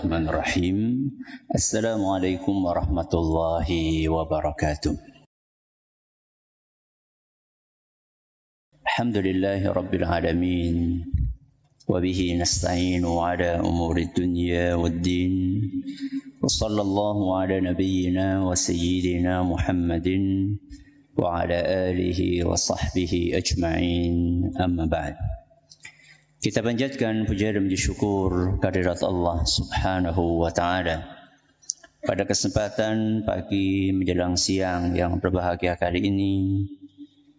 Bismillahirrahmanirrahim. Assalamualaikum warahmatullahi wabarakatuh. Alhamdulillahi rabbil alamin. Wa bihi nasta'inu ala umuri dunya waddin. Wa sallallahu ala nabiyyina wa sayyidina Muhammadin wa ala alihi wa sahbihi ajma'in. Amma ba'd. Kita panjatkan puja dan puji syukur kehadirat Allah Subhanahu wa taala. Pada kesempatan pagi menjelang siang yang berbahagia kali ini,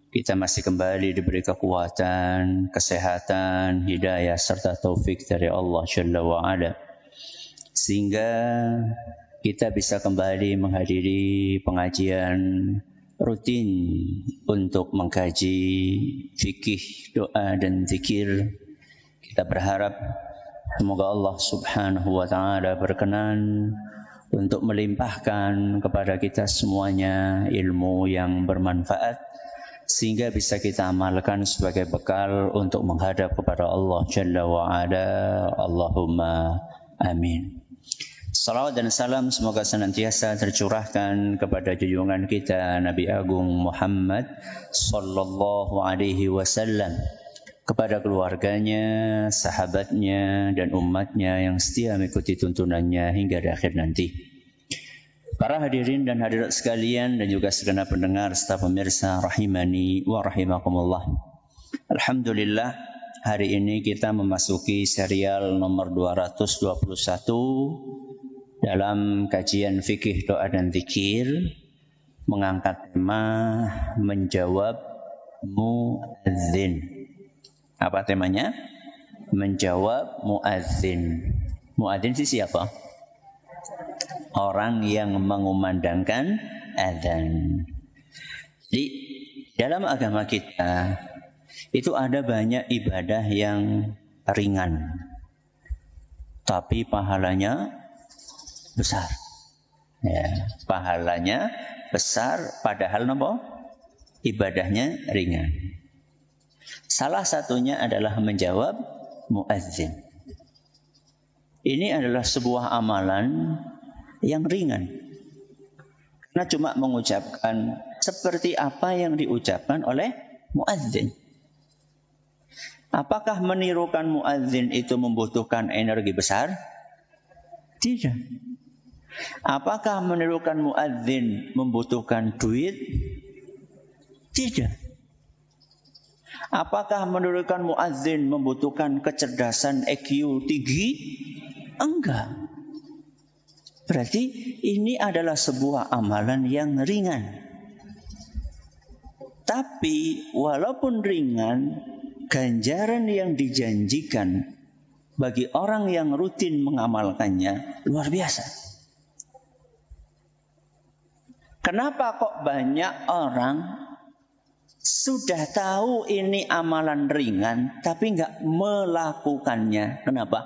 kita masih kembali diberi kekuatan, kesehatan, hidayah serta taufik dari Allah Jalla wa Ala, sehingga kita bisa kembali menghadiri pengajian rutin untuk mengkaji fikih, doa dan zikir. Kita berharap semoga Allah Subhanahu wa taala berkenan untuk melimpahkan kepada kita semuanya ilmu yang bermanfaat sehingga bisa kita amalkan sebagai bekal untuk menghadap kepada Allah Jalla wa Ala. Allahumma amin. Salawat dan salam semoga senantiasa tercurahkan kepada junjungan kita Nabi Agung Muhammad sallallahu alaihi wasallam, kepada keluarganya, sahabatnya, dan umatnya yang setia mengikuti tuntunannya hingga di akhir nanti. Para hadirin dan hadirat sekalian dan juga segenap pendengar serta pemirsa rahimani wa rahimakumullah. Alhamdulillah, hari ini kita memasuki serial nomor 221 dalam kajian fikih, doa dan zikir, mengangkat tema menjawab muadzin. Apa temanya? Menjawab muadzin. Muadzin itu siapa? Orang yang mengumandangkan adzan. Jadi dalam agama kita itu ada banyak ibadah yang ringan, tapi pahalanya besar. Ya, pahalanya besar padahal apa? Ibadahnya ringan. Salah satunya adalah menjawab muadzin. Ini adalah sebuah amalan yang ringan. Karena cuma mengucapkan seperti apa yang diucapkan oleh muadzin. Apakah menirukan muadzin itu membutuhkan energi besar? Tidak. Apakah menirukan muadzin membutuhkan duit? Tidak. Apakah menirukan muadzin membutuhkan kecerdasan EQ tinggi? Enggak. Berarti ini adalah sebuah amalan yang ringan. Tapi walaupun ringan, ganjaran yang dijanjikan bagi orang yang rutin mengamalkannya luar biasa. Kenapa kok banyak orang sudah tahu ini amalan ringan, tapi enggak melakukannya? Kenapa?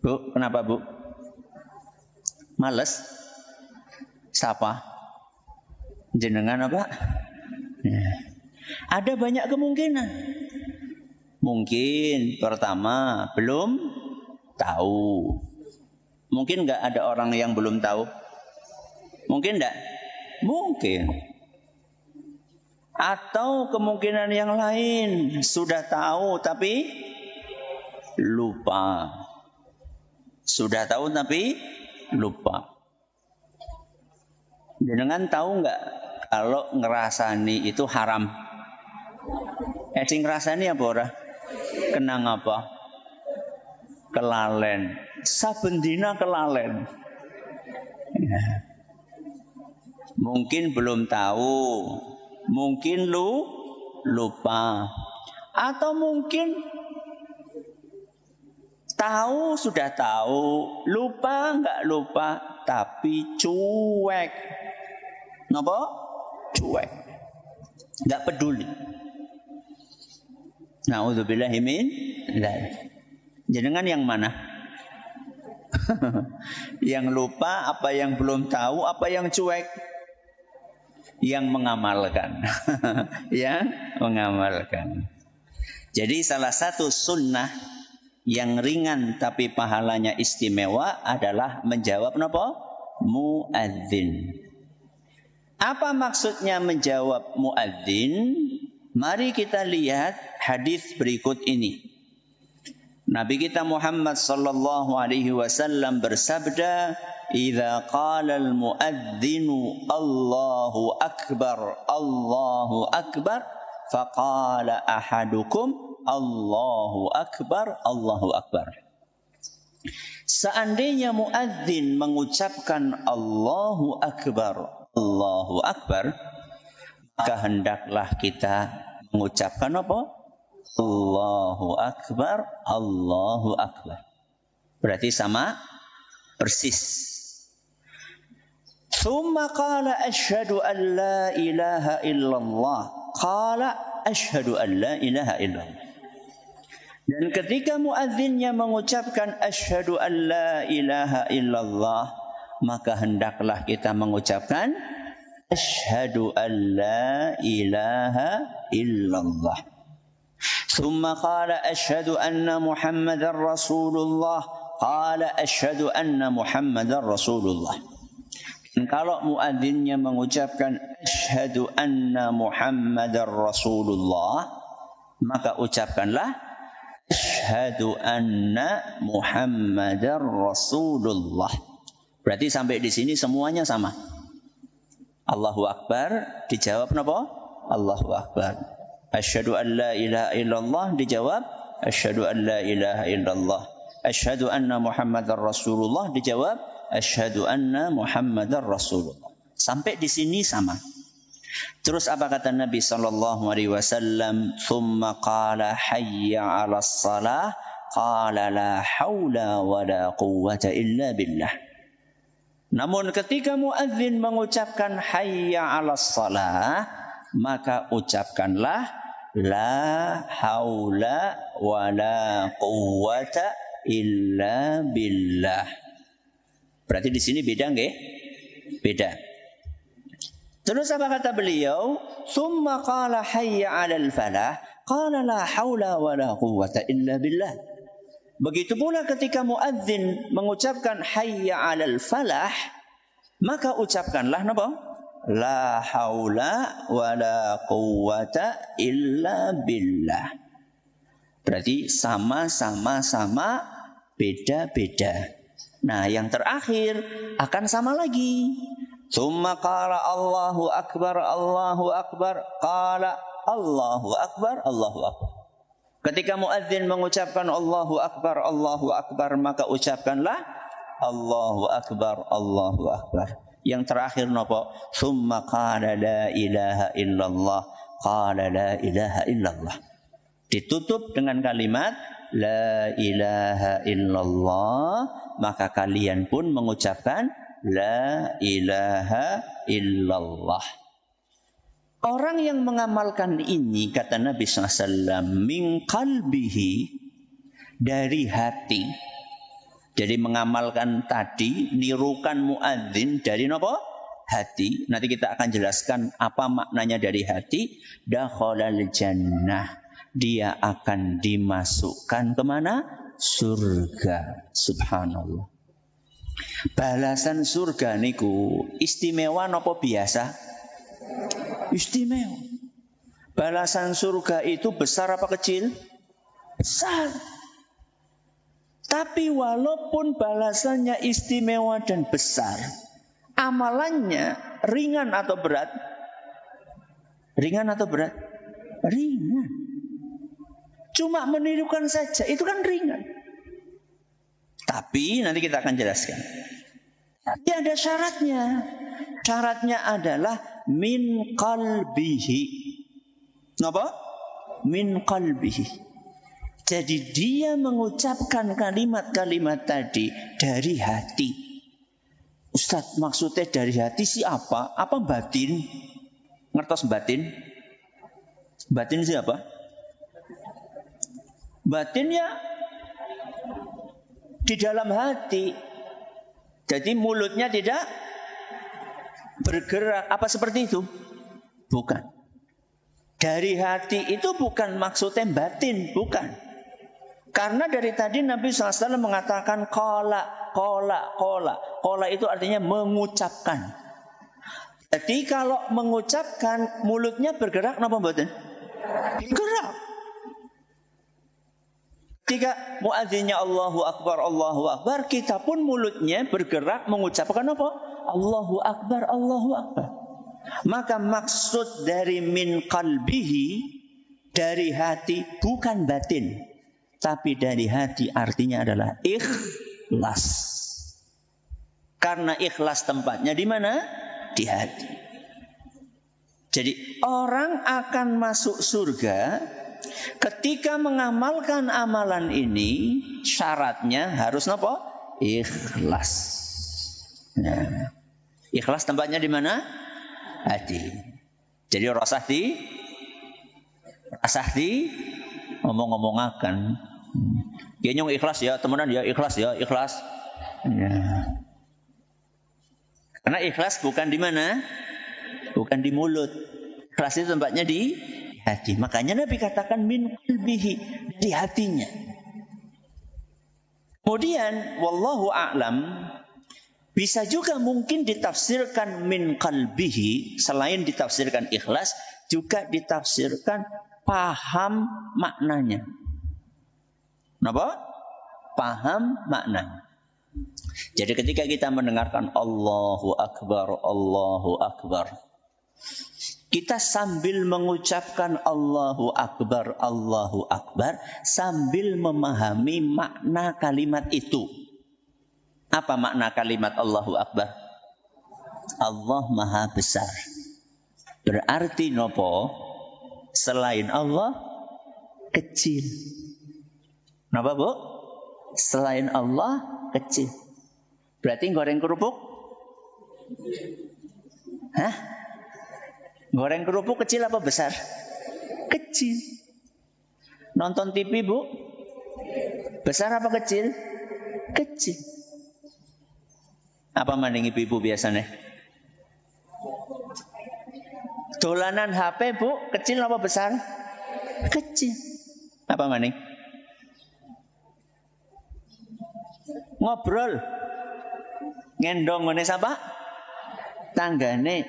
Bu, kenapa Bu? Males? Siapa? Jenengan apa? Ya. Ada banyak kemungkinan. Mungkin pertama belum tahu. Mungkin enggak ada orang yang belum tahu? Mungkin enggak? Mungkin. Atau kemungkinan yang lain, sudah tahu tapi lupa. Sudah tahu tapi lupa. Jenengan tahu enggak kalau ngerasani itu haram? Sing ngerasani apa ora? Kenang apa? Kelalen. Saben dina kelalen. Ya. Mungkin belum tahu, mungkin lupa, atau mungkin tahu, sudah tahu, lupa enggak lupa, tapi cuek. Napa? Cuek. Enggak peduli. Na'udzubillahi min dzalik. Jenengan yang mana? Yang lupa, apa yang belum tahu, apa yang cuek? Yang mengamalkan. Yang mengamalkan. Jadi salah satu sunnah Yang ringan tapi pahalanya istimewa adalah menjawab napa? Muadzin. Apa maksudnya menjawab muadzin? Mari kita lihat hadis berikut ini. Nabi kita Muhammad sallallahu alaihi wasallam bersabda, "Idza qala al-muadzinu Allahu akbar, faqala ahadukum Allahu akbar, Allahu akbar." Seandainya muadzin mengucapkan Allahu akbar, Allahu akbar, maka hendaklah kita mengucapkan apa? Allahu akbar, Allahu akbar. Berarti sama persis. Tsumma qala asyhadu an la ilaha illallah. Qala asyhadu an la ilaha illallah. Dan ketika muadzinnya mengucapkan asyhadu an la ilaha illallah, maka hendaklah kita mengucapkan asyhadu an la ilaha illallah. ثم قال أشهد أن محمد رسول الله قال أشهد أن محمد رسول الله. Dan kalau muadzinnya mengucapkan asyhadu anna Muhammadar Rasulullah, maka ucapkanlah asyhadu anna Muhammadar Rasulullah. Berarti sampai di sini semuanya sama. Allahu akbar dijawab napa? Allahu akbar. Asyhadu an la ilaha illallah dijawab asyhadu an la ilaha illallah. Asyhadu anna Muhammadar Rasulullah dijawab asyhadu anna Muhammadar Rasulullah. Sampai di sini sama. Terus apa kata Nabi sallallahu alaihi wasallam? Tsumma qala hayya 'alas shalah qala la haula wala quwwata illa billah. Namun ketika muadzin mengucapkan hayya 'alas shalah, maka ucapkanlah la haula wala quwwata illa billah. Berarti di sini beda nggih? Beda. Terus apa kata beliau? Tsumma qala hayya 'alal falah qala la haula wala quwwata illa billah. Begitu pula ketika muadzin mengucapkan hayya 'alal falah, maka ucapkanlah napa? La haula wa la quwwata illa billah. Berarti sama-sama beda-beda. Nah, yang terakhir akan sama lagi. Tsumma qala Allahu akbar, Allahu akbar, qala Allahu akbar, Allahu akbar. Ketika muadzin mengucapkan Allahu akbar, maka ucapkanlah Allahu akbar, Allahu akbar. Yang terakhir napa? Tsumma qala la ilaha illallah, qala la ilaha illallah. Ditutup dengan kalimat la ilaha illallah, maka kalian pun mengucapkan la ilaha illallah. Orang yang mengamalkan ini, kata Nabi SAW, min qalbihi, dari hati. Jadi mengamalkan tadi, nirukan muadzin dari apa? Hati. Nanti kita akan jelaskan apa maknanya dari hati. Dakhalal jannah. Dia akan dimasukkan kemana? Surga. Subhanallah. Balasan surga niku istimewa napa biasa? Istimewa. Balasan surga itu besar apa kecil? Besar. Tapi walaupun balasannya istimewa dan besar, amalannya ringan atau berat? Ringan atau berat? Ringan. Cuma menirukan saja, itu kan ringan. Tapi nanti kita akan jelaskan. Tapi ada syaratnya. Syaratnya adalah min qalbihi. Napa? Min qalbihi. Jadi dia mengucapkan kalimat-kalimat tadi dari hati. Ustaz, maksudnya dari hati siapa? Apa batin? Ngertos batin? Batin siapa? Batin ya di dalam hati. Jadi mulutnya tidak bergerak. Apa seperti itu? Bukan. Dari hati itu bukan maksudnya batin, bukan. Karena dari tadi Nabi SAW mengatakan qala, qala, qala. Qala itu artinya mengucapkan. Jadi kalau mengucapkan mulutnya bergerak napa mboten? Bergerak. Ketika muadzinnya Allahu Akbar, kita pun mulutnya bergerak mengucapkan apa? Allahu Akbar, Allahu Akbar. Maka maksud dari min qalbihi, dari hati, bukan batin, tapi dari hati artinya adalah ikhlas. Karena ikhlas tempatnya di mana? Di hati. Jadi orang akan masuk surga ketika mengamalkan amalan ini, syaratnya harus apa? Ikhlas. Nah, ikhlas tempatnya di mana? Hati. Jadi rasah di ngomong-ngomongakan. Ya nyong ikhlas ya, temenan ya, ikhlas ya, ikhlas. Ya. Karena ikhlas bukan di mana? Bukan di mulut. Ikhlas itu tempatnya di hati. Makanya Nabi katakan min qalbihi, dari hatinya. Kemudian wallahu a'lam, bisa juga mungkin ditafsirkan min qalbihi, selain ditafsirkan ikhlas, juga ditafsirkan paham maknanya. Kenapa? Paham maknanya. Jadi ketika kita mendengarkan Allahu Akbar, kita sambil mengucapkan Allahu Akbar, sambil memahami makna kalimat itu. Apa makna kalimat Allahu Akbar? Allah Maha Besar. Berarti nopo? Selain Allah kecil. Napa Bu? Selain Allah kecil. Berarti goreng kerupuk? Hah? Goreng kerupuk kecil apa besar? Kecil. Nonton TV Bu? Besar apa kecil? Kecil. Apa maning ibu-ibu biasanya? Dolanan HP Bu, kecil apa besar? Kecil. Apa maning? Ngobrol. Ngendong ngene sapa? Tanggane.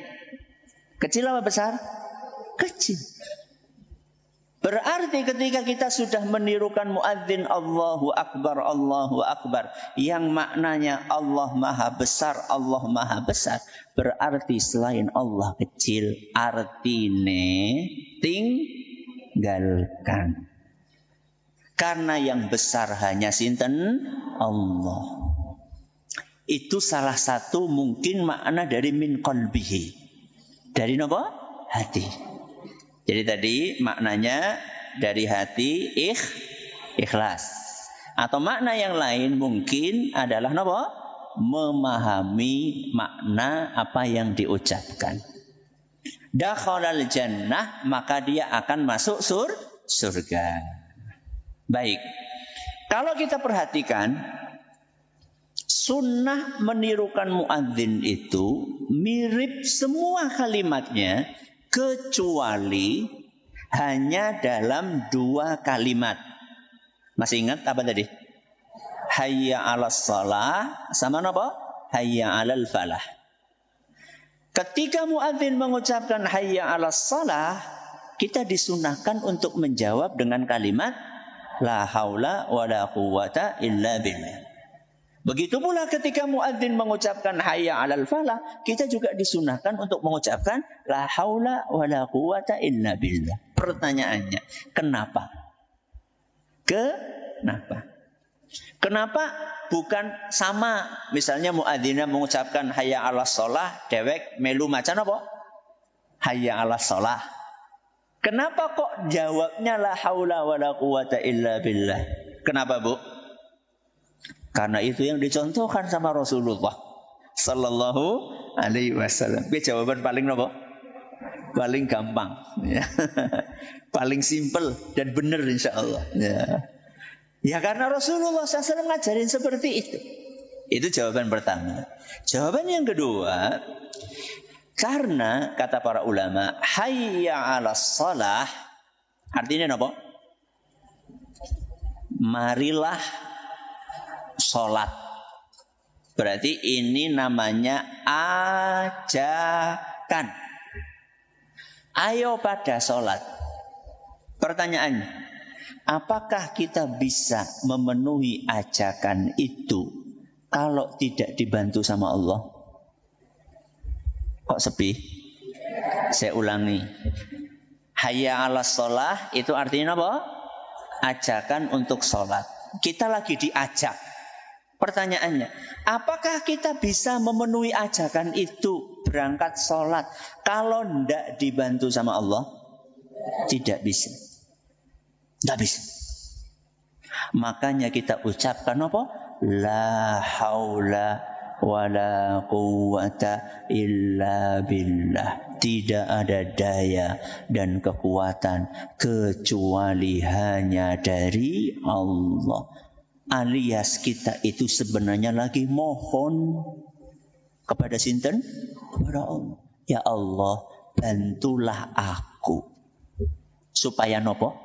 Kecil apa besar? Kecil. Berarti ketika kita sudah menirukan muadzin Allahu Akbar, yang maknanya Allah Maha Besar, berarti selain Allah kecil, artine tinggalkan. Karena yang besar hanya sinten? Allah. Itu salah satu mungkin makna dari min qalbihi. Dari apa? Hati. Jadi tadi maknanya dari hati ikhlas. Atau makna yang lain mungkin adalah apa? Memahami makna apa yang diucapkan. Dakhalal jannah, maka dia akan masuk surga. Baik. Kalau kita perhatikan, sunnah menirukan muadzin itu mirip semua kalimatnya, kecuali hanya dalam 2 kalimat. Masih ingat apa tadi? Hayya 'alas shalah sama apa? Hayya 'alal falah. Ketika muadzin mengucapkan hayya 'alas shalah, kita disunahkan untuk menjawab dengan kalimat la haula wala quwwata illa billah. Begitu pula ketika muadzin mengucapkan hayya 'alal falah, kita juga disunahkan untuk mengucapkan la haula wala quwwata illa billah. Pertanyaannya, kenapa? Kenapa bukan sama? Misalnya muadzin mengucapkan hayya 'alas shalah, dewek melu macan apa? Hayya 'alas shalah. Kenapa kok jawabnya la haula wala quwwata illa billah? Kenapa, Bu? Karena itu yang dicontohkan sama Rasulullah Sallallahu Alaihi Wasallam. Ini jawaban paling apa? Paling gampang, ya. Paling simple dan benar insya Allah. Ya karena Rasulullah SAW ngajarin seperti itu. Itu jawaban pertama. Jawaban yang kedua, karena kata para ulama, hayya 'alas shalah artinya apa? marilah sholat. Berarti ini namanya ajakan. Ayo pada sholat. Pertanyaannya, apakah kita bisa memenuhi ajakan itu kalau tidak dibantu sama Allah? Kok sepi? Saya ulangi. Hayya 'alas shalah itu artinya apa? Ajakan untuk sholat. Kita lagi diajak. Pertanyaannya, apakah kita bisa memenuhi ajakan itu berangkat sholat kalau tidak dibantu sama Allah? Tidak bisa. Tidak bisa. Makanya kita ucapkan apa? La haula wa la quwwata illa billah. Tidak ada daya dan kekuatan kecuali hanya dari Allah. Alias kita itu sebenarnya lagi mohon kepada sinten? Kepada Allah. Ya Allah, bantulah aku. Supaya nopo?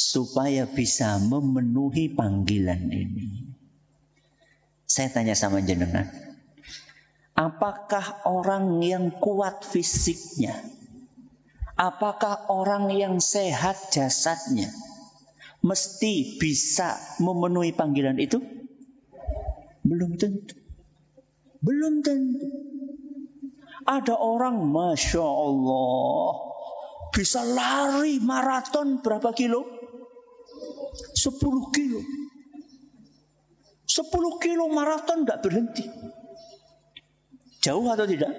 Supaya bisa memenuhi panggilan ini. Saya tanya sama jenengan. Apakah orang yang kuat fisiknya? Apakah orang yang sehat jasadnya mesti bisa memenuhi panggilan itu? Belum tentu. Belum tentu. Ada orang Masya Allah bisa lari maraton berapa kilo? 10 kilo. 10 kilo maraton gak berhenti. Jauh atau tidak?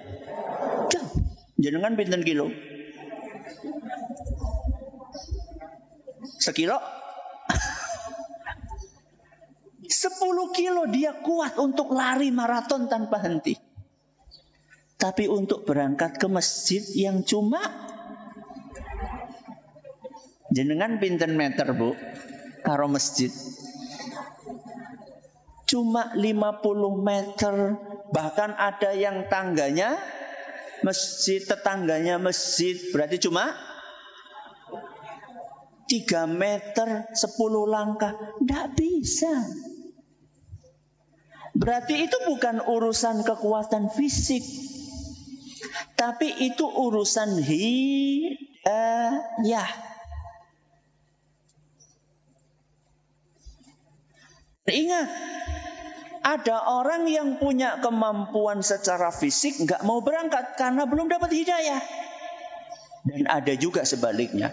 Jauh. Jenengan pinten kilo? Sekilo? 10 kilo dia kuat untuk lari maraton tanpa henti. Tapi untuk berangkat ke masjid yang cuma jenengan pinten meter bu karo masjid? Cuma 50 meter. Bahkan ada yang tangganya masjid, tetangganya masjid. Berarti cuma 3 meter 10 langkah. Tidak bisa. Berarti itu bukan urusan kekuatan fisik. Tapi itu urusan hidayah. Ingat, ada orang yang punya kemampuan secara fisik nggak mau berangkat karena belum dapat hidayah. Dan ada juga sebaliknya.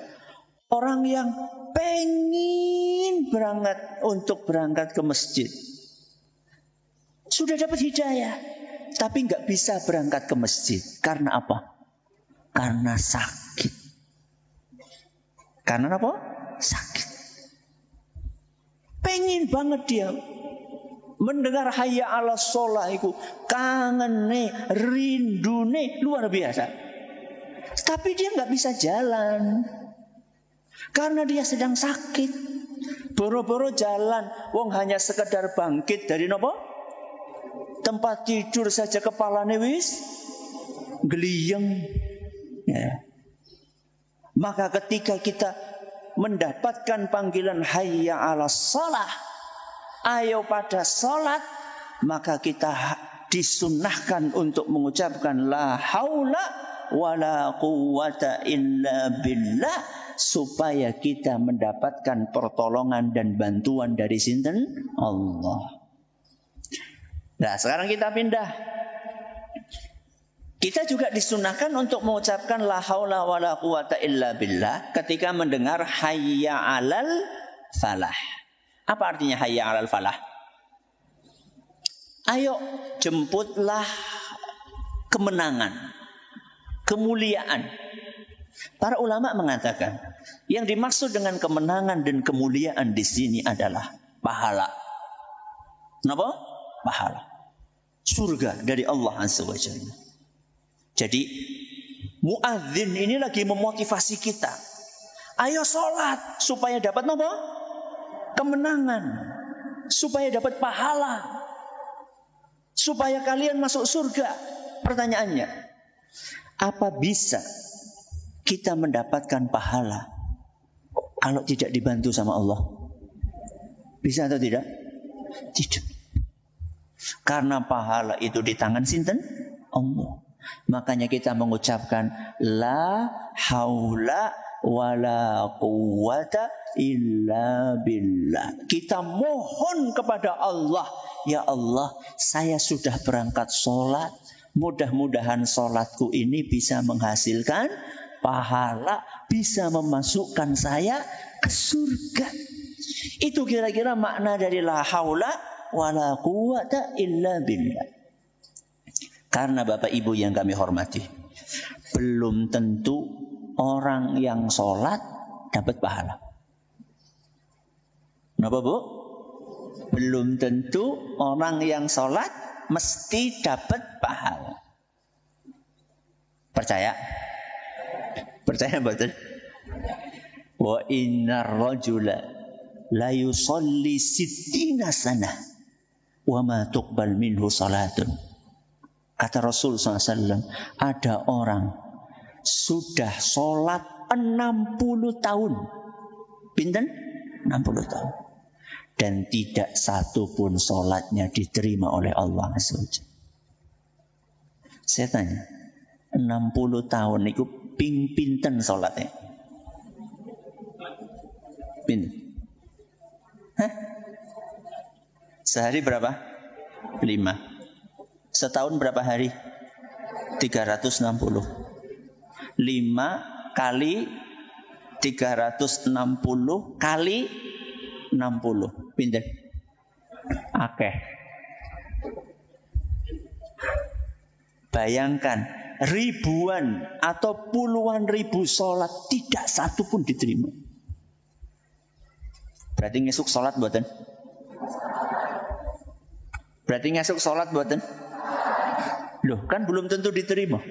Orang yang pengen berangkat ke masjid. Sudah dapat hidayah. Tapi nggak bisa berangkat ke masjid. Karena apa? Karena sakit. Karena apa? Sakit. Pengen banget dia mendengar hayya 'alas shalah itu, kangene, rindune luar biasa. Tapi dia nggak bisa jalan karena dia sedang sakit. Boro-boro jalan, wong hanya sekedar bangkit dari nopo? Tempat tidur saja kepalane wis geliyeng. Ya. Maka ketika kita mendapatkan panggilan hayya 'alas shalah, ayo pada sholat, maka kita disunnahkan untuk mengucapkan la haula wa la quwwata illa billah, supaya kita mendapatkan pertolongan dan bantuan dari sinten? Allah. Nah, sekarang kita pindah. Kita juga disunahkan untuk mengucapkan la haula wa la quwwata illa billah ketika mendengar hayya 'alal falah. Apa artinya hayya 'alal falah? Ayo jemputlah kemenangan, kemuliaan. Para ulama mengatakan yang dimaksud dengan kemenangan dan kemuliaan di sini adalah pahala. Kenapa? Pahala. Surga dari Allah Azza wa Jalla. Jadi muadzin ini lagi memotivasi kita. Ayo sholat supaya dapat apa? Kemenangan. Supaya dapat pahala. Supaya kalian masuk surga. Pertanyaannya, apa bisa kita mendapatkan pahala kalau tidak dibantu sama Allah? Bisa atau tidak? Tidak. Karena pahala itu di tangan sinten? Allah. Makanya kita mengucapkan la haula wala quwwata illa billah. Kita mohon kepada Allah, ya Allah, saya sudah berangkat sholat. Mudah-mudahan sholatku ini bisa menghasilkan pahala, bisa memasukkan saya ke surga. Itu kira-kira makna dari la haula wala quwwata illa billah. Karena Bapak Ibu yang kami hormati, belum tentu orang yang sholat dapat pahala. Kenapa Bu? Belum tentu orang yang sholat mesti dapat pahala. Percaya? Percaya betul? Wa innar rajula la yusalli sittina sanah wa ma tuqbal minhu salatun. Kata Rasul SAW, ada orang sudah sholat 60 tahun. Pinten? 60 tahun. Dan tidak satu pun sholatnya diterima oleh Allah SWT. Saya tanya, 60 tahun itu pinten sholatnya? Pinten? Hah? Sehari berapa? 5. Setahun berapa hari? 360. 5 kali 360 kali 60. Pinten? Akeh. Bayangkan, ribuan atau puluhan ribu sholat tidak satu pun diterima. Berarti ngesuk sholat buatan? Berarti ngesuk sholat buatan? Loh, kan belum tentu diterima.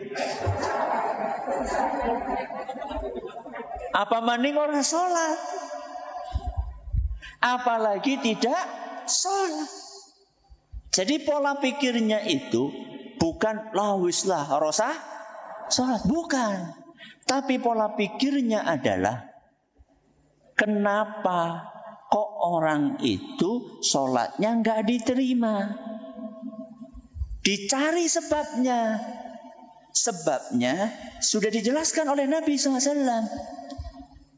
Apa maning orang sholat? Apalagi tidak sholat. Jadi pola pikirnya itu bukan lawislah rosah sholat, bukan. Tapi pola pikirnya adalah kenapa kok orang itu sholatnya nggak diterima? Dicari sebabnya. Sebabnya sudah dijelaskan oleh Nabi SAW.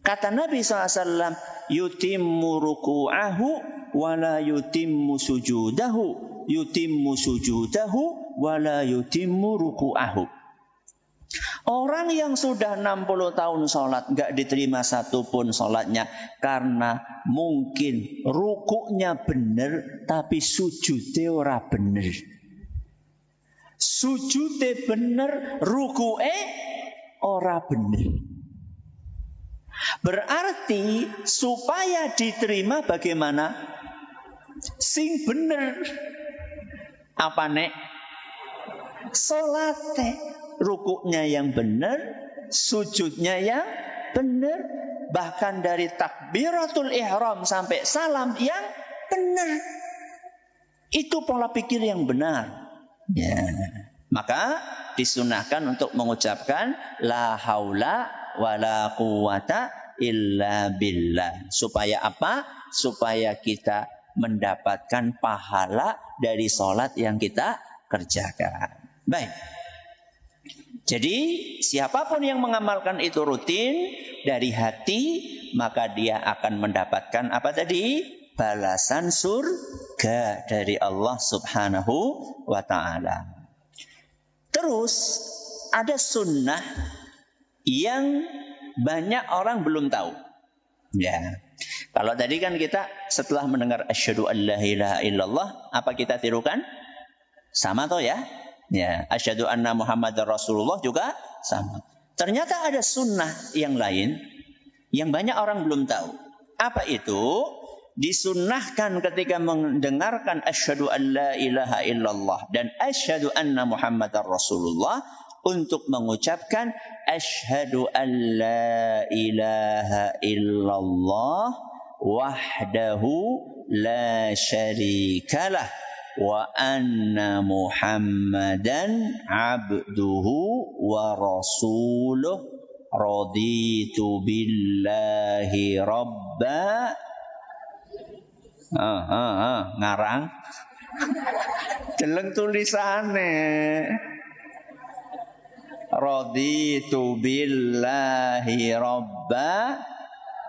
Kata Nabi SAW, yutimmu ruku'ahu wala yutimmu sujudahu. Yutimmu sujudahu wala yutimmu ruku'ahu. Orang yang sudah 60 tahun sholat gak diterima satu pun sholatnya karena mungkin rukuknya benar tapi sujudnya ora benar. Sujudnya benar, ruku'e ora benar. Berarti supaya diterima bagaimana? Sing benar. Apa nek? Salate, rukuknya yang benar, sujudnya yang benar, bahkan dari takbiratul ihram sampai salam yang benar. Itu pola pikir yang benar. Ya. Maka disunahkan untuk mengucapkan la haula wala quwwata illa billah. Supaya apa? Supaya kita mendapatkan pahala dari sholat yang kita kerjakan. Baik. Jadi siapapun yang mengamalkan itu rutin dari hati, maka dia akan mendapatkan apa tadi? Balasan surga dari Allah Subhanahu wa ta'ala. Terus ada sunnah yang banyak orang belum tahu. Ya. Kalau tadi kan kita setelah mendengar asyhadu an la ilaha illallah, apa kita tirukan? Sama toh ya? Ya, asyhadu anna Muhammadar Rasulullah juga sama. Ternyata ada sunnah yang lain yang banyak orang belum tahu. Apa itu? Disunnahkan ketika mendengarkan asyhadu an la ilaha illallah dan asyhadu anna Muhammadar Rasulullah untuk mengucapkan asyhadu an la ilaha illallah wahdahu la syarikalah wa anna Muhammadan abduhu wa rasuluh raditu billahi rabba Ngarang. Deleng tulisane. Raditu billahi rabba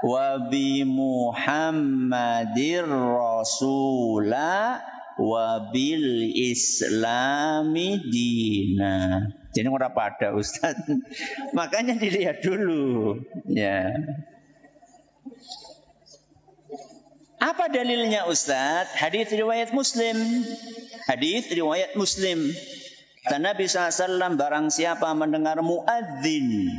wa bi Muhammadir rasula wa bil islami dina. Jadi ora pada Ustaz. Makanya dilihat dulu. Ya. Apa dalilnya Ustaz? Hadis riwayat Muslim. Hadis riwayat Muslim. Kata Nabi SAW, barang siapa mendengar muadzin,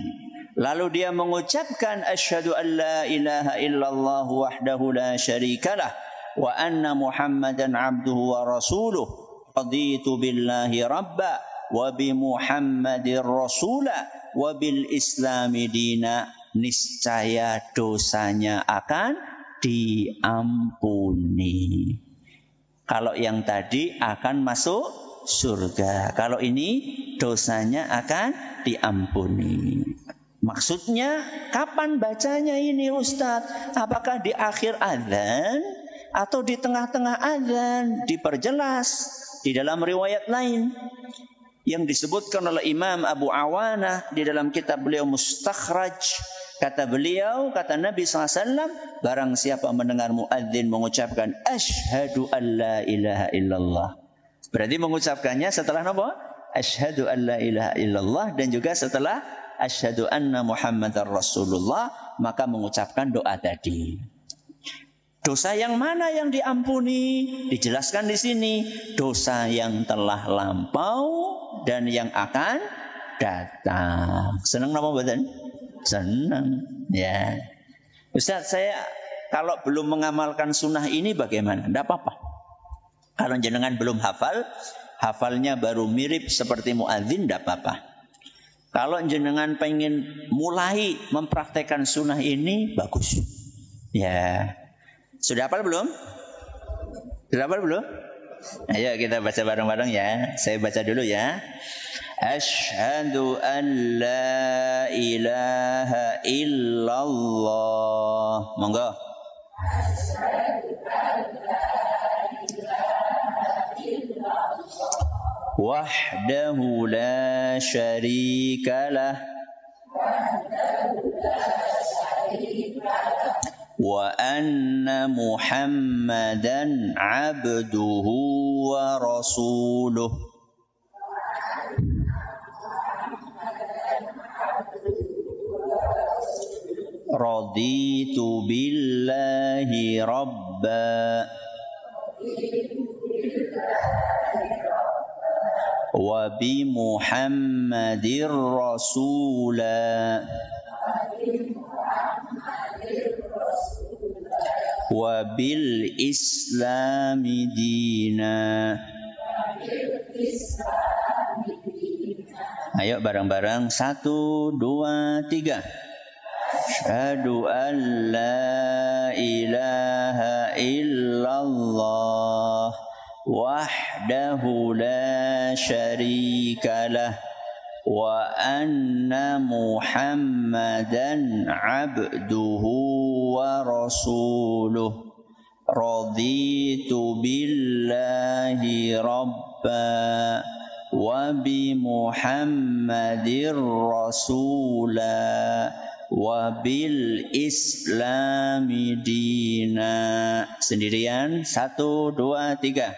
lalu dia mengucapkan asyhadu an la ilaha illallah wahdahu la syarikalah wa anna Muhammadan abduhu wa rasuluh, raditu billahi rabba wa bi Muhammadir rasula wa bil islami dina, niscaya dosanya akan diampuni. Kalau yang tadi akan masuk surga. Kalau ini dosanya akan diampuni. Maksudnya kapan bacanya ini Ustadz? Apakah di akhir azan atau di tengah-tengah azan? Diperjelas di dalam riwayat lain yang disebutkan oleh Imam Abu Awanah di dalam kitab beliau Mustakhraj. Kata beliau, kata Nabi SAW, barang siapa mendengar muadzin mengucapkan asyhadu an la ilaha illallah. Berarti mengucapkannya setelah apa? Asyhadu an la ilaha illallah, dan juga setelah asyhadu anna Muhammadar Rasulullah, maka mengucapkan doa tadi. Dosa yang mana yang diampuni? Dijelaskan di sini. Dosa yang telah lampau dan yang akan datang. Senang nama badan? Senang. Ya. Ustaz, saya kalau belum mengamalkan sunnah ini bagaimana? Tidak apa-apa. Kalau jenengan belum hafal, hafalnya baru mirip seperti muadzin, tidak apa-apa. Kalau jenengan pengen mulai mempraktekkan sunnah ini, bagus. Ya. Sudah hafal belum? Sudah hafal belum? Ayo kita baca bareng-bareng ya. Saya baca dulu ya. Asyhadu an la ilaha illallah. Monggo. Wahdahu la syarika lah. Wa anna Muhammadan abduhu wa rasuluh. Raditu billahi rabba wa bi Muhammadir rasula wa bil islami dina. Ayo bareng-bareng. 1, 2, 3. Asyhadu an la ilaha illallah wahdahu la syarika lah wa anna Muhammadan abduhu wa rasuluh. Raditu billahi rabba wa bi Muhammadir rasula wa bil islami dina. Sendirian. 1, 2, 3.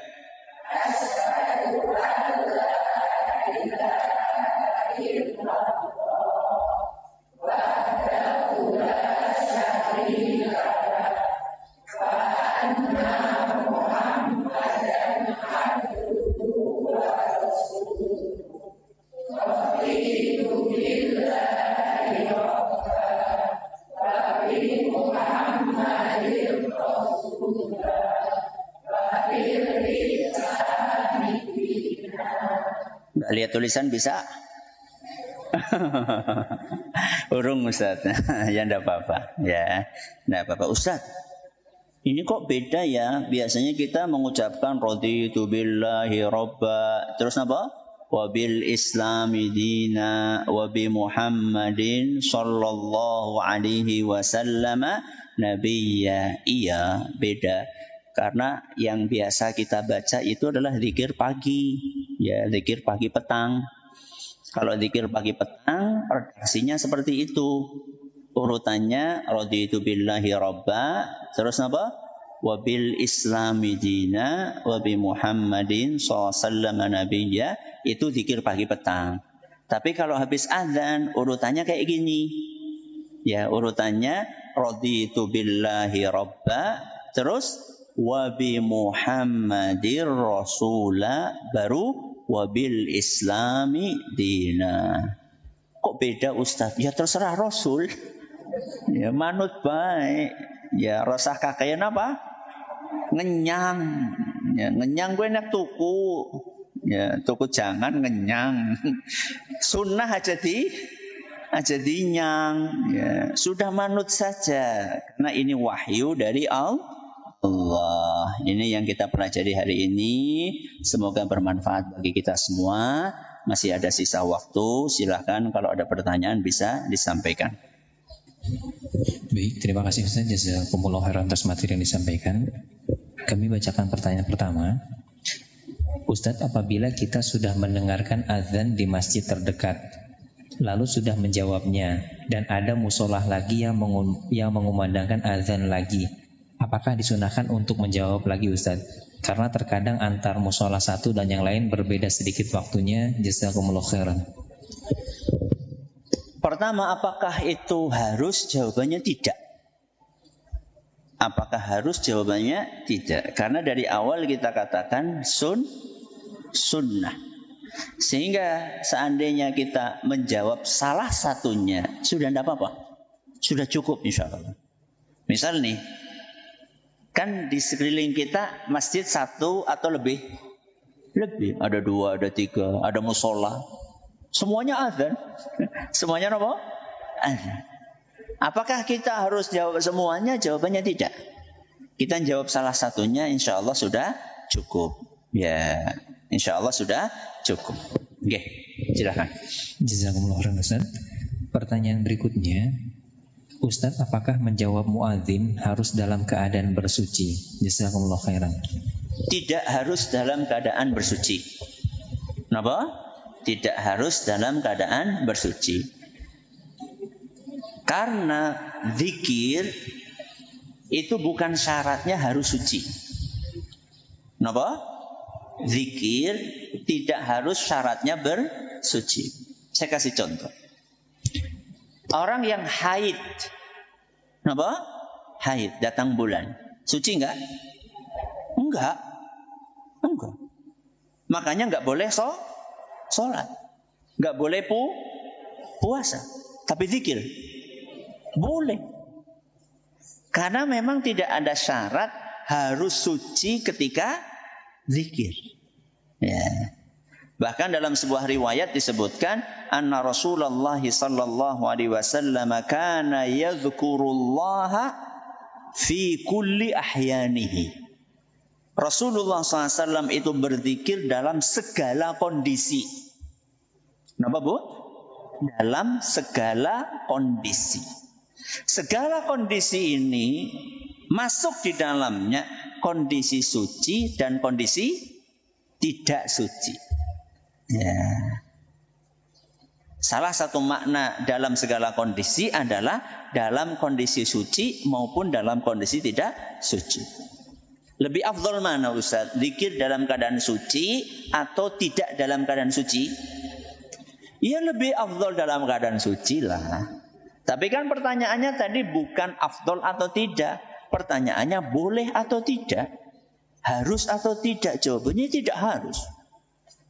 Lihat tulisan bisa? Urung Ustaz. Ya enggak apa-apa. Ya, enggak apa-apa. Ustaz, ini kok beda ya? Biasanya kita mengucapkan raditu billahi rabba, terus apa? Wa bil islami dina wa bi Muhammadin sallallahu alaihi wasallam nabiyya. Iya, beda. Karena yang biasa kita baca itu adalah zikir pagi, ya zikir pagi petang. Kalau zikir pagi petang, redaksinya seperti itu. Urutannya raditu billahi rabba, terus apa? Wa bil islami dina wa bi Muhammadin sallallahu nabiyya, itu zikir pagi petang. Tapi kalau habis azan urutannya kayak gini. Ya, urutannya raditu billahi rabba, terus wa bi Muhammadir rasula, baru wa bil islami dina. Kok beda Ustaz? Ya terserah Rasul. Ya manut baik. Ya rasah kakean apa? Ngenyang. Ya ngenyang gue nak tuku. Ya tuku jangan ngenyang. Sunnah aja dinyang. Ya sudah manut saja. Karena ini wahyu dari Allah. Ini yang kita pelajari hari ini. Semoga bermanfaat bagi kita semua. Masih ada sisa waktu. Silakan kalau ada pertanyaan bisa disampaikan. Baik, terima kasih Ustaz. Jazakumullah khairan atas materi yang disampaikan. Kami bacakan pertanyaan pertama. Ustaz, apabila kita sudah mendengarkan azan di masjid terdekat, lalu sudah menjawabnya, dan ada musolah lagi yang mengumandangkan azan lagi, apakah disunahkan untuk menjawab lagi Ustaz? Karena terkadang antar musola satu dan yang lain berbeda sedikit waktunya. Jazakumullah khairan. Pertama, apakah itu harus? Jawabannya tidak. Apakah harus? Jawabannya tidak. Karena dari awal kita katakan sunnah. Sehingga seandainya kita menjawab salah satunya, sudah tidak apa-apa. Sudah cukup insya Allah. Misal nih, kan di sekeliling kita masjid satu atau lebih. Ada 2, ada 3, ada musola. Semuanya azan. Semuanya apa? Azan. Apakah kita harus jawab semuanya? Jawabannya tidak. Kita jawab salah satunya, insya Allah sudah cukup. Ya, insya Allah sudah cukup. Oke, silakan. Jazakumullah khairan Ustaz. Pertanyaan berikutnya, Ustaz, apakah menjawab muadzin harus dalam keadaan bersuci? Jazakumullah khairan. Tidak harus dalam keadaan bersuci. Kenapa? Tidak harus dalam keadaan bersuci. Karena zikir itu bukan syaratnya harus suci. Kenapa? Zikir tidak harus syaratnya bersuci. Saya kasih contoh. Orang yang haid, kenapa? Haid, datang bulan, suci enggak? Enggak. Makanya enggak boleh sholat, enggak boleh puasa. Tapi zikir boleh. Karena memang tidak ada syarat harus suci ketika zikir. Ya. Bahkan dalam sebuah riwayat disebutkan anna Rasulullah sallallahu alaihi wasallam kana yadhkurullaha fi kulli ahyanihi. Rasulullah SAW itu berzikir dalam segala kondisi. Kenapa Bu? Dalam segala kondisi. Segala kondisi ini masuk di dalamnya kondisi suci dan kondisi tidak suci. Ya. Salah satu makna dalam segala kondisi adalah dalam kondisi suci maupun dalam kondisi tidak suci. Lebih afdal mana Ustaz? Zikir dalam keadaan suci atau tidak dalam keadaan suci? Ya lebih afdal dalam keadaan suci lah. Tapi kan pertanyaannya tadi bukan afdal atau tidak. Pertanyaannya boleh atau tidak? Harus atau tidak? Jawabannya tidak harus.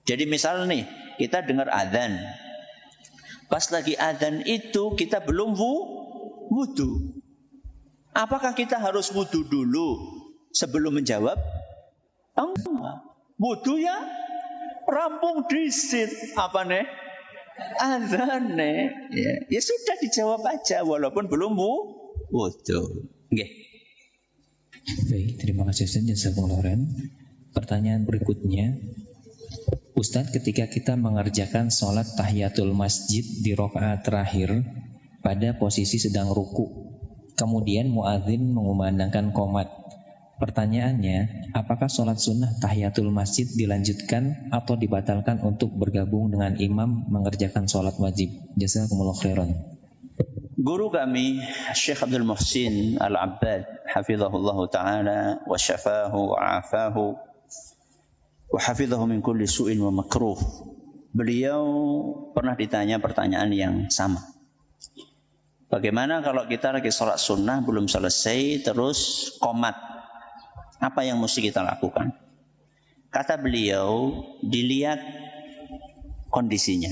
Jadi misal nih, kita dengar azan. Pas lagi azan itu kita belum wudu. Apakah kita harus wudu dulu sebelum menjawab? Enggak. Wudu ya rampung disit. Apa nih? Azan nih. Ya sudah dijawab aja walaupun belum wudu. Nggih. Baik, terima kasih Ustaz. Jazakumullah khairan. Pertanyaan berikutnya, Ustaz, ketika kita mengerjakan sholat tahiyatul masjid di rakaat terakhir pada posisi sedang ruku, kemudian muadzin mengumandangkan qomat, Pertanyaannya, apakah sholat sunnah tahiyatul masjid dilanjutkan atau dibatalkan untuk bergabung dengan imam mengerjakan sholat wajib? Jazakumullah khairan. Guru kami Syekh Abdul Muhsin Al-Abbad hafizahullah ta'ala wa syafahu wa afahu wa hafizahu min kulli su'in wa makruh. Beliau pernah ditanya pertanyaan yang sama. Bagaimana kalau kita lagi sholat sunnah belum selesai terus qomat? Apa yang mesti kita lakukan? Kata beliau, dilihat kondisinya.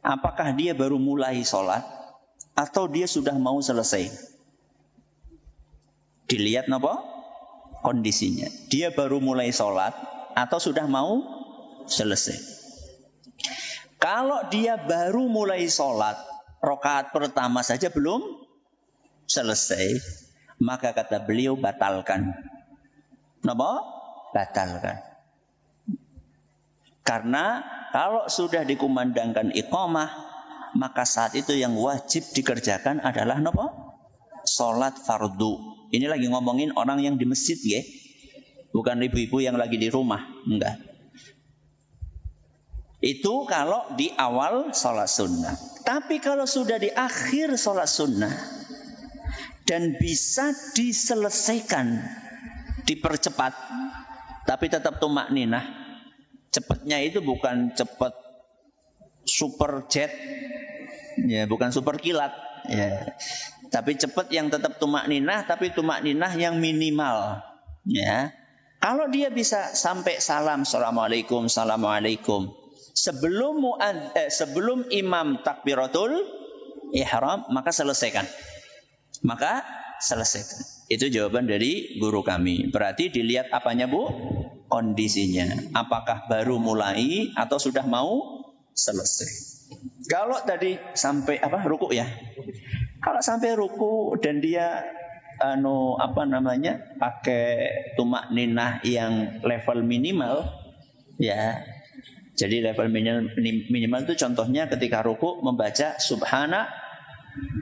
Apakah dia baru mulai sholat atau dia sudah mau selesai? Dilihat apa? Kondisinya. Dia baru mulai sholat atau sudah mau selesai? Kalau dia baru mulai sholat, rakaat pertama saja belum selesai, maka kata beliau batalkan. Kenapa? Batalkan. Karena kalau sudah dikumandangkan iqamah, maka saat itu yang wajib dikerjakan adalah apa? Sholat fardu. Ini lagi ngomongin orang yang di masjid ya. Bukan ibu-ibu yang lagi di rumah. Enggak. Itu kalau di awal sholat sunnah. Tapi kalau sudah di akhir sholat sunnah dan bisa diselesaikan, dipercepat, tapi tetap tumak ninah. Cepatnya itu bukan cepat super jet, ya, bukan super kilat, ya. Tapi cepat yang tetap tumak ninah, tapi tumak ninah yang minimal, ya. Kalau dia bisa sampai salam, assalamualaikum, assalamualaikum, sebelum imam takbiratul ihram, maka selesaikan. Maka selesaikan. Itu jawaban dari guru kami. Berarti dilihat apanya Bu? Kondisinya. Apakah baru mulai atau sudah mau selesai? Kalau tadi sampai ruku ya. Kalau sampai ruku dan dia pakai tumak ninah yang level minimal, ya. Jadi level minimal itu contohnya ketika ruku membaca subhana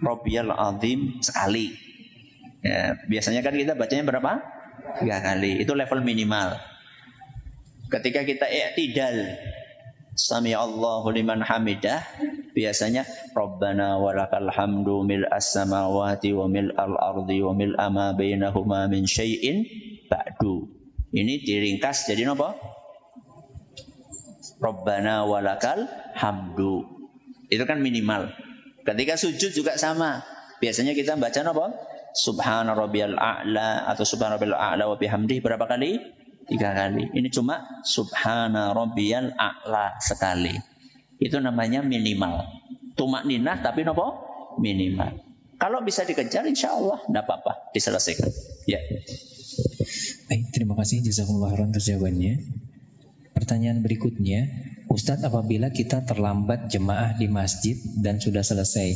rabbiyal azim sekali. Ya, biasanya kan kita bacanya berapa? 3 kali. Itu level minimal. Ketika kita i'tidal, sami Allahu liman hamidah, biasanya Rabbana walakal hamdu mil'as samawati wa mil'al ardi wa mil'a ma bainahuma min syai'in ba'du. Ini diringkas jadi apa? Rabbana walakal hamdu. Itu kan minimal. Ketika sujud juga sama. Biasanya kita baca apa? Subhana rabbiyal a'la atau subhana rabbiyal a'la wa bihamdihi berapa kali? 3 kali. Ini cuma subhana rabbiyal a'la sekali. Itu namanya minimal. Tumak ninah tapi apa? Minimal. Kalau bisa dikejar insya Allah tidak apa-apa, diselesaikan. Ya. Baik, terima kasih jazakumullah khairan atas jawabannya. Pertanyaan berikutnya, Ustadz, apabila kita terlambat jemaah di masjid dan sudah selesai,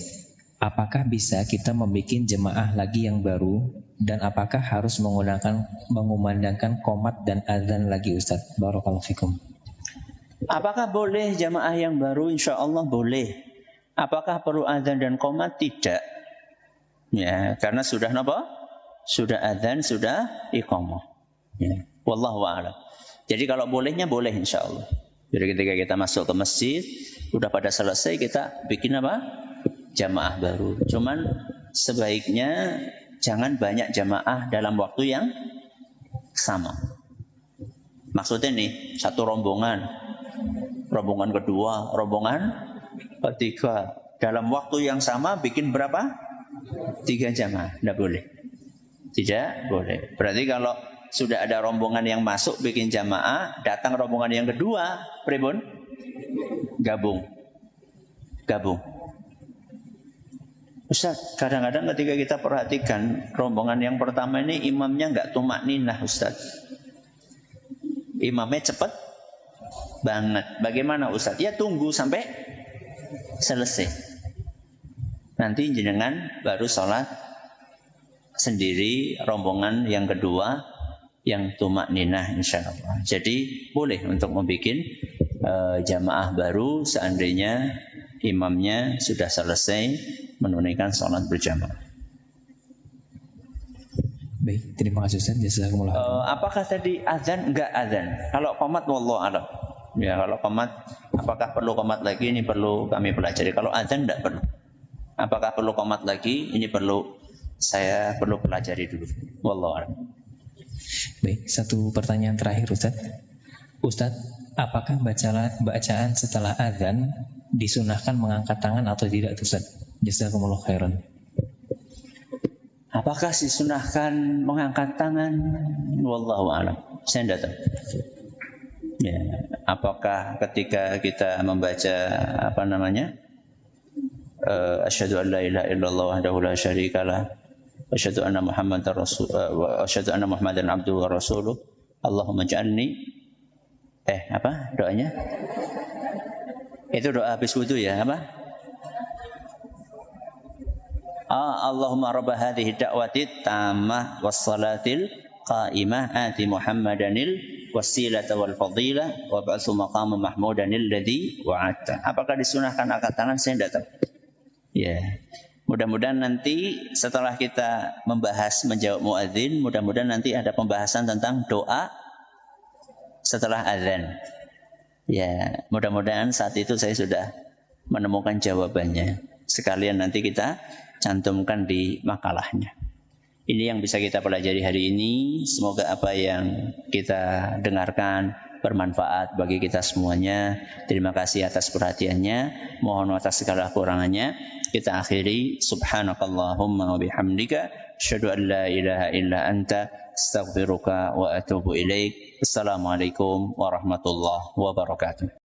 apakah bisa kita membuat jemaah lagi yang baru, dan apakah harus mengumandangkan qomat dan azan lagi Ustadz? Barakallahu fikum. Apakah boleh jemaah yang baru? Insya Allah boleh. Apakah perlu azan dan qomat? Tidak. Ya, karena sudah apa? Sudah azan, sudah iqamah. Ya. Wallahu a'lam. Jadi kalau bolehnya boleh insya Allah. Jadi ketika kita masuk ke masjid, udah pada selesai kita bikin apa? Jamaah baru. Cuman sebaiknya jangan banyak jamaah dalam waktu yang sama. Maksudnya nih, satu rombongan kedua, rombongan ketiga. Dalam waktu yang sama bikin berapa? 3 jamaah. Tidak boleh. Tidak boleh. Berarti kalau sudah ada rombongan yang masuk bikin jamaah, datang rombongan yang kedua, pribun? Gabung. Ustaz, kadang-kadang ketika kita perhatikan rombongan yang pertama ini imamnya nggak tumak ninah Ustaz. Imamnya cepat banget. Bagaimana Ustaz? Ya tunggu sampai selesai. Nanti jenengan baru sholat sendiri rombongan yang kedua yang tumak ninah insya Allah. Jadi boleh untuk membuat jamaah baru seandainya imamnya sudah selesai menunaikan sholat berjamaah. Baik, terima kasih Ustaz. Jazakumullah khairan. Apakah tadi azan? Enggak azan. Kalau qomat wallahu a'lam. Ya, kalau qomat apakah perlu qomat lagi? Ini perlu kami pelajari. Kalau azan enggak perlu. Apakah perlu qomat lagi? Ini saya perlu pelajari dulu. Wallahu a'lam. Baik, satu pertanyaan terakhir Ustaz. Ustaz, apakah bacaan setelah azan disunahkan mengangkat tangan atau tidak Ustaz? Jazakumullah khairan. Apakah disunahkan mengangkat tangan? Wallahu a'lam. Saya tidak tahu. Ya, apakah ketika kita membaca asyhadu an la ilaha illallah wahdahu la syarikalah wa asyhadu anna Muhammadan abduhu wa rasuluh. Allahumma ij'alni doanya? Itu doa habis wudu ya, apa? Allahumma rabba hadhihi da'wati tammah wassalatil qa'imah ati Muhammadanil wasilata wal fadilah wa ba'su maqama mahmudanil ladzi wa'adta. Apakah disunahkan angkat tangan? Saya tidak tahu. Ya. Mudah-mudahan nanti setelah kita membahas menjawab muadzin, mudah-mudahan nanti ada pembahasan tentang doa setelah azan. Ya, mudah-mudahan saat itu saya sudah menemukan jawabannya. Sekalian nanti kita cantumkan di makalahnya. Ini yang bisa kita pelajari hari ini. Semoga apa yang kita dengarkan bermanfaat bagi kita semuanya. Terima kasih atas perhatiannya. Mohon atas segala kurangannya. Kita akhiri. Subhanakallahumma wa bihamdika. Asyhadu an la ilaha illa anta. Astaghfiruka wa atubu ilaik. Assalamualaikum warahmatullahi wabarakatuh.